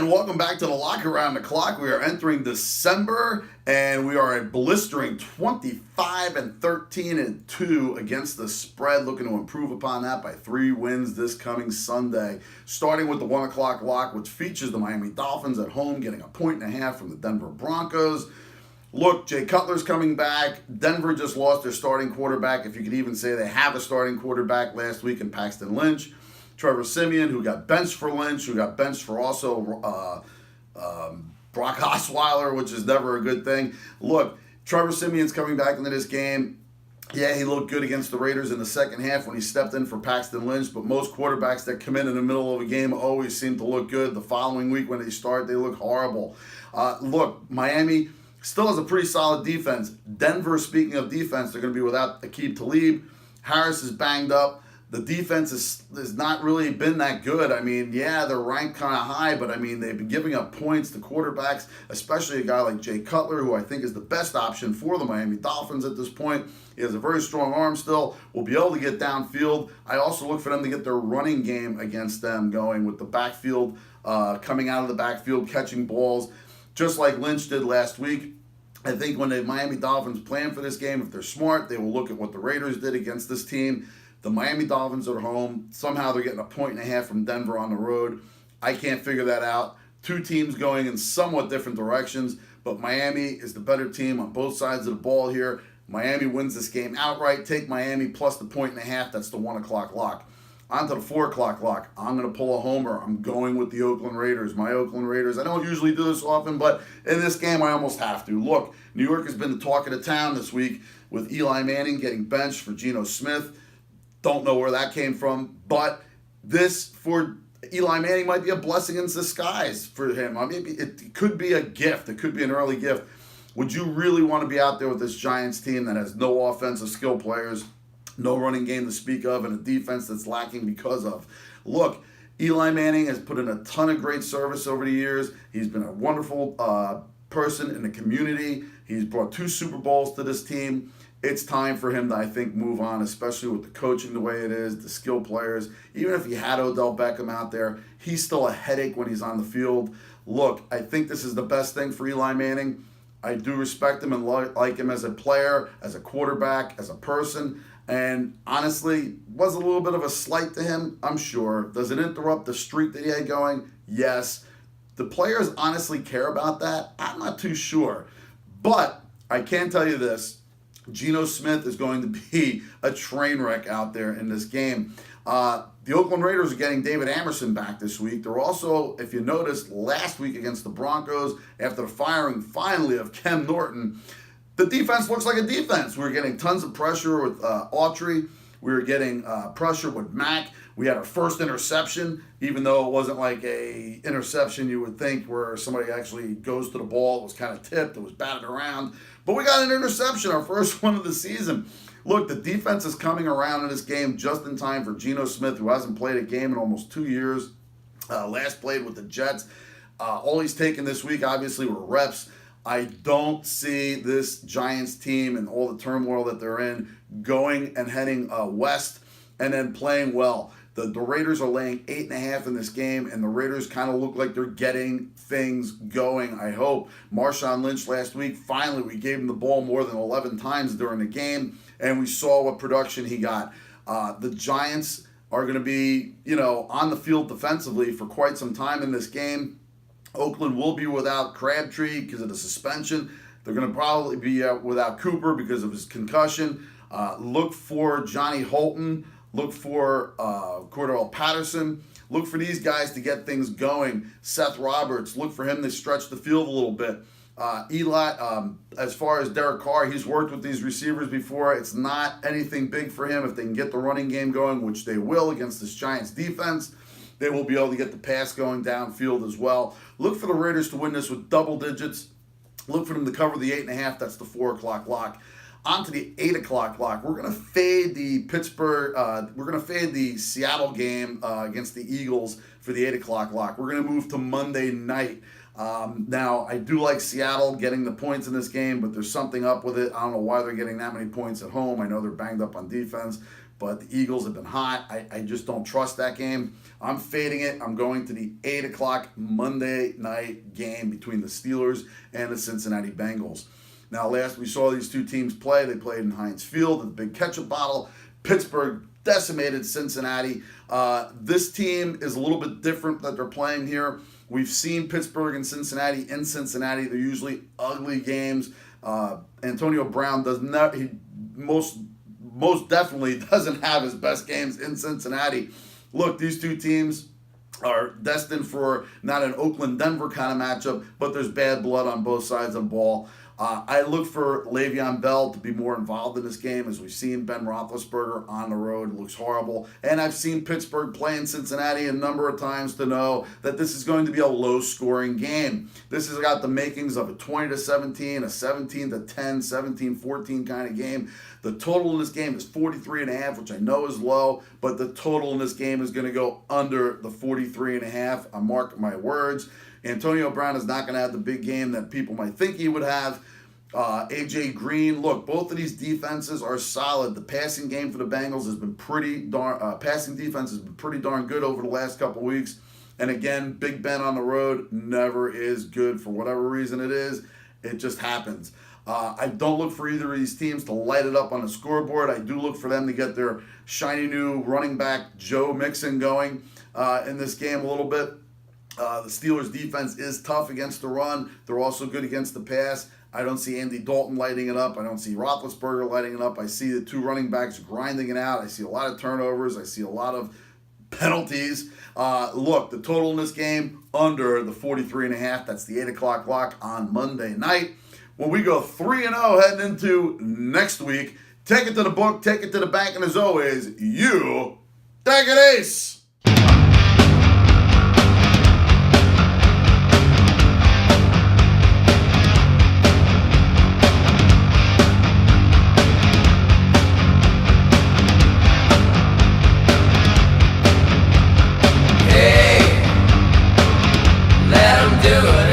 And welcome back to the Lock Around the Clock. We are entering December, and we are a blistering 25-13-2 against the spread, looking to improve upon that by 3 wins this coming Sunday. Starting with the 1 o'clock lock, which features the Miami Dolphins at home, getting 1.5 from the Denver Broncos. Look, Jay Cutler's coming back. Denver just lost their starting quarterback, if you could even say they have a starting quarterback last week in Paxton Lynch. Trevor Siemian, who got benched for Lynch, who got benched for also Brock Osweiler, which is never a good thing. Look, Trevor Siemian's coming back into this game. Yeah, he looked good against the Raiders in the second half when he stepped in for Paxton Lynch, but most quarterbacks that come in the middle of a game always seem to look good. The following week when they start, they look horrible. Look, Miami still has a pretty solid defense. Denver, speaking of defense, they're going to be without Aqib Talib. Harris is banged up. The defense has not really been that good. I mean, yeah, they're ranked kind of high, but I mean, they've been giving up points to quarterbacks, especially a guy like Jay Cutler, who I think is the best option for the Miami Dolphins at this point. He has a very strong arm still, will be able to get downfield. I also look for them to get their running game against them going with the backfield, coming out of the backfield, catching balls, just like Lynch did last week. I think when the Miami Dolphins plan for this game, if they're smart, they will look at what the Raiders did against this team. The Miami Dolphins are home. Somehow they're getting 1.5 from Denver on the road. I can't figure that out. Two teams going in somewhat different directions, but Miami is the better team on both sides of the ball here. Miami wins this game outright. Take Miami plus the 1.5. That's the 1 o'clock lock. On to the 4 o'clock lock. I'm going to pull a homer. I'm going with the Oakland Raiders. My Oakland Raiders. I don't usually do this often, but in this game I almost have to. Look, New York has been the talk of the town this week with Eli Manning getting benched for Geno Smith. Don't know where that came from, but this for Eli Manning might be a blessing in disguise for him. I mean, it could be a gift. It could be an early gift. Would you really want to be out there with this Giants team that has no offensive skill players, no running game to speak of, and a defense that's lacking because of? Look, Eli Manning has put in a ton of great service over the years. He's been a wonderful person in the community. He's brought 2 Super Bowls to this team. It's time for him to, I think, move on, especially with the coaching the way it is, the skill players. Even if he had Odell Beckham out there, he's still a headache when he's on the field. Look, I think this is the best thing for Eli Manning. I do respect him and like him as a player, as a quarterback, as a person. And honestly, was a little bit of a slight to him, I'm sure. Does it interrupt the streak that he had going? Yes. Do players honestly care about that? I'm not too sure. But I can tell you this. Geno Smith is going to be a train wreck out there in this game. The Oakland Raiders are getting David Amerson back this week. They're also, if you noticed, last week against the Broncos, after the firing finally of Ken Norton, the defense looks like a defense. We're getting tons of pressure with Autry. We were getting pressure with Mack. We had our first interception, even though it wasn't like a interception you would think where somebody actually goes to the ball. It was kind of tipped. It was batted around. But we got an interception, our first one of the season. Look, the defense is coming around in this game just in time for Geno Smith, who hasn't played a game in almost 2 years. Last played with the Jets. All he's taken this week, obviously, were reps. I don't see this Giants team and all the turmoil that they're in going and heading west and then playing well. The Raiders are laying 8.5 in this game, and the Raiders kind of look like they're getting things going, I hope. Marshawn Lynch last week, finally, we gave him the ball more than 11 times during the game, and we saw what production he got. The Giants are going to be, on the field defensively for quite some time in this game. Oakland will be without Crabtree because of the suspension. They're going to probably be without Cooper because of his concussion. Look for Johnny Holton. Look for Cordell Patterson. Look for these guys to get things going. Seth Roberts, look for him to stretch the field a little bit. Eli, as far as Derek Carr, he's worked with these receivers before. It's not anything big for him. If they can get the running game going, which they will against this Giants defense, they will be able to get the pass going downfield as well. Look for the Raiders to win this with double digits. Look for them to cover the 8.5. That's the 4 o'clock lock. On to the 8 o'clock lock. We're going to fade the Seattle game against the Eagles for the 8 o'clock lock. We're going to move to Monday night. Now, I do like Seattle getting the points in this game, but there's something up with it. I don't know why they're getting that many points at home. I know they're banged up on defense, but the Eagles have been hot. I just don't trust that game. I'm fading it. I'm going to the 8 o'clock Monday night game between the Steelers and the Cincinnati Bengals. Now, last we saw these two teams play, they played in Heinz Field at the big ketchup bottle. Pittsburgh decimated Cincinnati. This team is a little bit different that they're playing here. We've seen Pittsburgh and Cincinnati in Cincinnati. They're usually ugly games. Antonio Brown does not. He most definitely doesn't have his best games in Cincinnati. Look, these two teams are destined for not an Oakland-Denver kind of matchup, but there's bad blood on both sides of the ball. I look for Le'Veon Bell to be more involved in this game. As we've seen Ben Roethlisberger on the road, it looks horrible. And I've seen Pittsburgh play in Cincinnati a number of times to know that this is going to be a low-scoring game. This has got the makings of a 20-17, a 17-10, 17-14 kind of game. The total in this game is 43.5, which I know is low, but the total in this game is going to go under the 43.5. I mark my words. Antonio Brown is not going to have the big game that people might think he would have. A.J. Green, look, both of these defenses are solid. The passing game for the Bengals has been passing defense has been pretty darn good over the last couple weeks. And again, Big Ben on the road never is good for whatever reason it is. It just happens. I don't look for either of these teams to light it up on the scoreboard. I do look for them to get their shiny new running back Joe Mixon going in this game a little bit. The Steelers' defense is tough against the run. They're also good against the pass. I don't see Andy Dalton lighting it up. I don't see Roethlisberger lighting it up. I see the two running backs grinding it out. I see a lot of turnovers. I see a lot of penalties. Look, the total in this game, under the 43.5. That's the 8 o'clock lock on Monday night. When we go 3-0 heading into next week, take it to the book, take it to the bank, and as always, you take it ace. Do it.